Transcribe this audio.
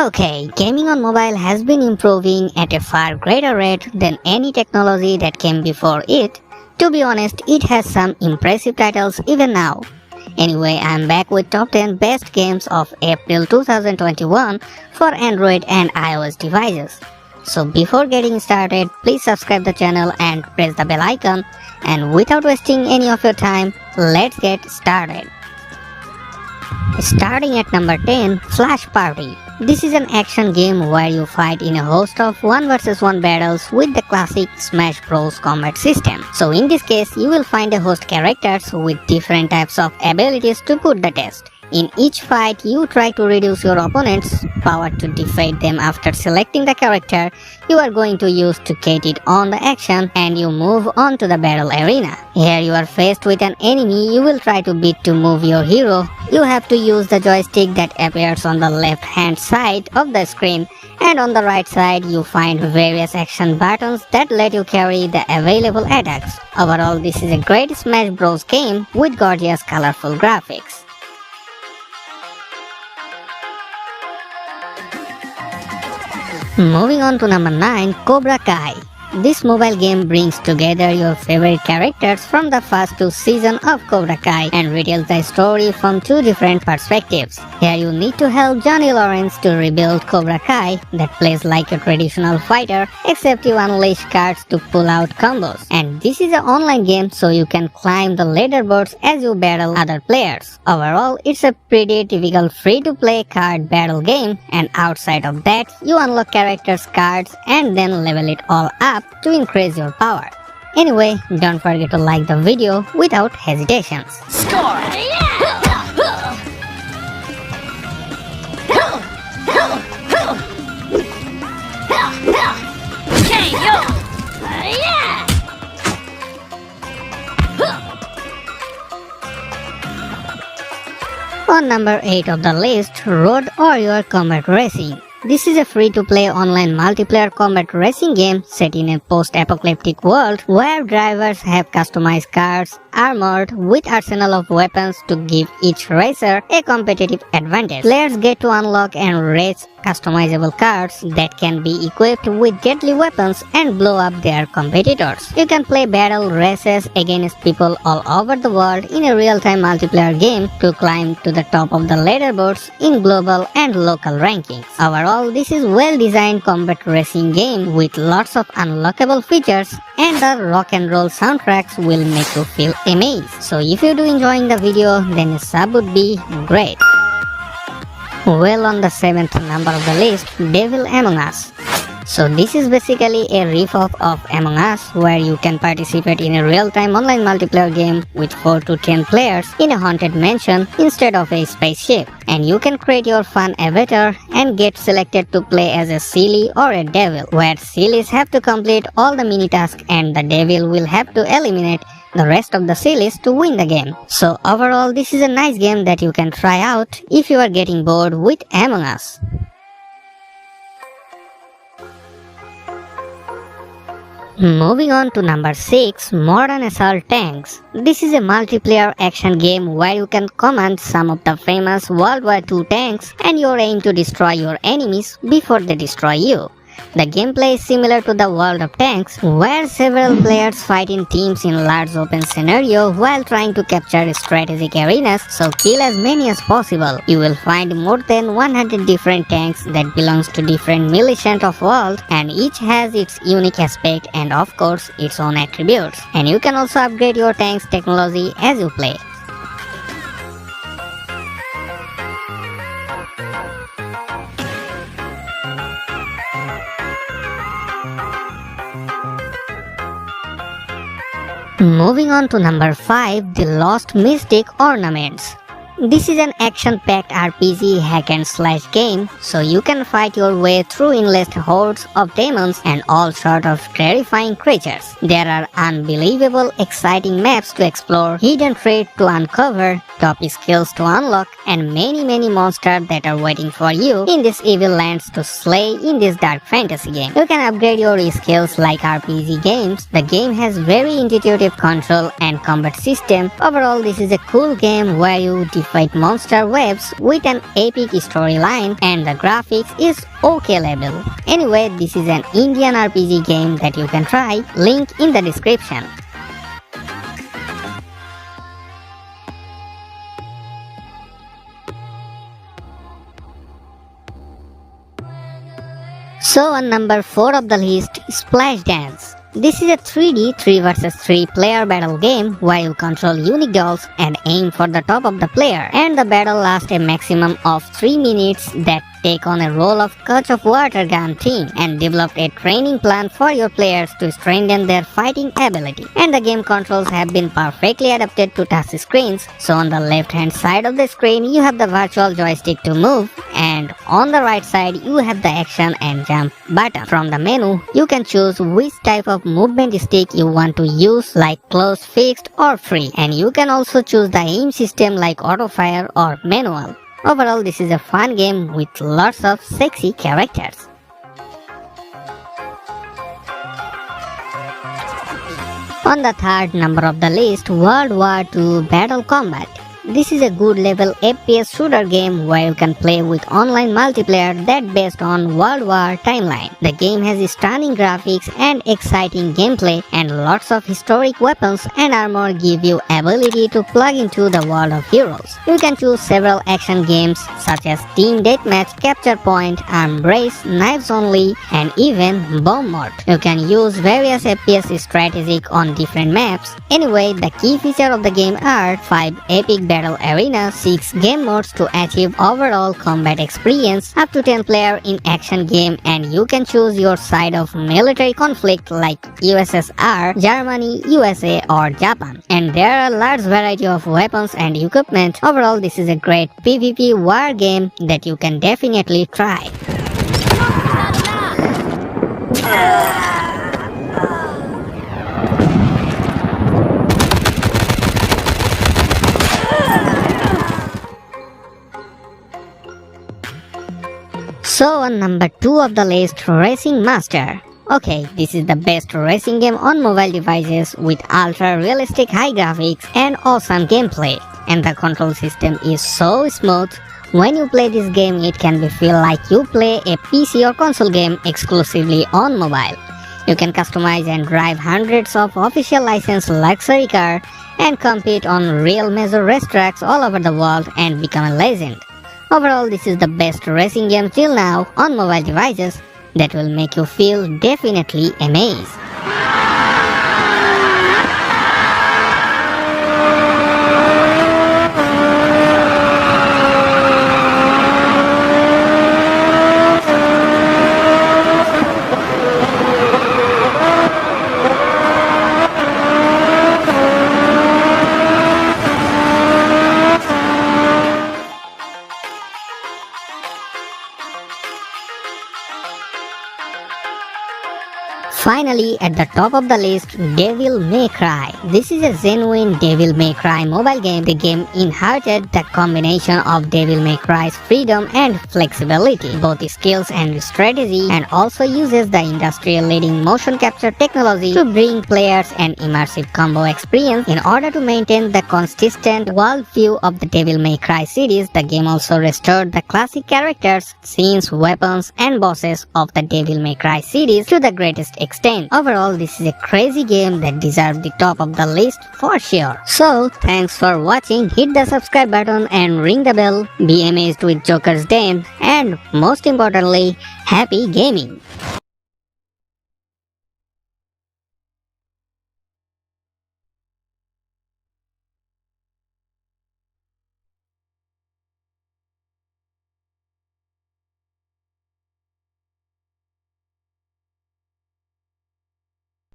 Okay, gaming on mobile has been improving at a far greater rate than any technology that came before it. To be honest, it has some impressive titles even now. Anyway, I'm back with top 10 best games of April 2021 for Android and iOS devices. So before getting started, please subscribe the channel and press the bell icon. And without wasting any of your time, let's get started. Starting at number 10, Flash Party. This is an action game where you fight in a host of 1 vs 1 battles with the classic Smash Bros combat system. So in this case, you will find a host characters with different types of abilities to put the test. In each fight, you try to reduce your opponent's power to defeat them after selecting the character you are going to use to get it on the action, and you move on to the battle arena. Here you are faced with an enemy you will try to beat to move your hero. You have to use the joystick that appears on the left hand side of the screen, and on the right side you find various action buttons that let you carry the available attacks. Overall, this is a great Smash Bros game with gorgeous colorful graphics. Moving on to number 9, Cobra Kai. This mobile game brings together your favorite characters from the first 2 seasons of Cobra Kai and retells the story from 2 different perspectives. Here you need to help Johnny Lawrence to rebuild Cobra Kai that plays like a traditional fighter, except you unleash cards to pull out combos. And this is an online game, so you can climb the leaderboards as you battle other players. Overall, it's a pretty typical free-to-play card battle game, and outside of that, you unlock characters' cards and then level it all up to increase your power. Anyway, don't forget to like the video without hesitations. Score! On number 8 of the list, Road Warrior Combat Racing. This is a free-to-play online multiplayer combat racing game set in a post-apocalyptic world where drivers have customized cars armored with arsenal of weapons to give each racer a competitive advantage. Players get to unlock and race customizable cars that can be equipped with deadly weapons and blow up their competitors. You can play battle races against people all over the world in a real-time multiplayer game to climb to the top of the leaderboards in global and local rankings. Overall, this is well-designed combat racing game with lots of unlockable features, and the rock and roll soundtracks will make you feel amazed. So if you do enjoying the video, then a sub would be great. Well, on the 7th number of the list, Devil Among Us. So this is basically a riff-off of Among Us, where you can participate in a real-time online multiplayer game with 4 to 10 players in a haunted mansion instead of a spaceship. And you can create your fun avatar and get selected to play as a silly or a devil, where sillies have to complete all the mini-tasks and the devil will have to eliminate the rest of the sillies to win the game. So overall, this is a nice game that you can try out if you are getting bored with Among Us. Moving on to number 6, Modern Assault Tanks. This is a multiplayer action game where you can command some of the famous World War II tanks and you aim to destroy your enemies before they destroy you. The gameplay is similar to the World of Tanks, where several players fight in teams in large open scenario while trying to capture strategic arenas, so kill as many as possible. You will find more than 100 different tanks that belongs to different militant of world, and each has its unique aspect and of course its own attributes. And you can also upgrade your tank's technology as you play. Moving on to number 5, The Lost Mystic Ornaments. This is an action-packed RPG hack-and-slash game, so you can fight your way through endless hordes of demons and all sorts of terrifying creatures. There are unbelievable, exciting maps to explore, hidden treasures to uncover, top skills to unlock, and many monsters that are waiting for you in these evil lands to slay in this dark fantasy game. You can upgrade your skills like RPG games. The game has very intuitive control and combat system. Overall, this is a cool game where you fight monster waves with an epic storyline, and the graphics is okay level. Anyway, this is an Indian RPG game that you can try, link in the description. So on number 4 of the list, Splash Dance. This is a 3D 3 vs 3 player battle game where you control unique dolls and aim for the top of the player, and the battle lasts a maximum of 3 minutes. That take on a role of Coach of Water Gun team and develop a training plan for your players to strengthen their fighting ability. And the game controls have been perfectly adapted to touch screens, so on the left hand side of the screen you have the virtual joystick to move, and on the right side you have the action and jump button. From the menu you can choose which type of movement stick you want to use, like close, fixed or free, and you can also choose the aim system like auto fire or manual. Overall, this is a fun game with lots of sexy characters. On the third number of the list, World War II Battle Combat. This is a good level FPS shooter game where you can play with online multiplayer that based on World War timeline. The game has stunning graphics and exciting gameplay, and lots of historic weapons and armor give you ability to plug into the world of heroes. You can choose several action games such as Team Deathmatch, Capture Point, Arm Brace, Knives Only, and even Bomb Mode. You can use various FPS strategic on different maps. Anyway, the key feature of the game are 5 epic battle arena, 6 game modes to achieve overall combat experience, up to 10 player in action game, and you can choose your side of military conflict like USSR, Germany, USA or Japan. And there are a large variety of weapons and equipment. Overall, this is a great PvP war game that you can definitely try. So on number 2 of the list, Racing Master. Okay, this is the best racing game on mobile devices with ultra realistic high graphics and awesome gameplay. And the control system is so smooth. When you play this game, it can be feel like you play a PC or console game exclusively on mobile. You can customize and drive hundreds of official licensed luxury cars and compete on real major racetracks all over the world and become a legend. Overall, this is the best racing game till now on mobile devices that will make you feel definitely amazed. Finally, at the top of the list, Devil May Cry. This is a genuine Devil May Cry mobile game. The game inherited the combination of Devil May Cry's freedom and flexibility, both skills and strategy, and also uses the industry-leading motion capture technology to bring players an immersive combo experience. In order to maintain the consistent worldview of the Devil May Cry series, the game also restored the classic characters, scenes, weapons, and bosses of the Devil May Cry series to the greatest extent. Overall, this is a crazy game that deserves the top of the list for sure. So, thanks for watching. Hit the subscribe button and ring the bell. Be amazed with Joker's Den, and most importantly, happy gaming!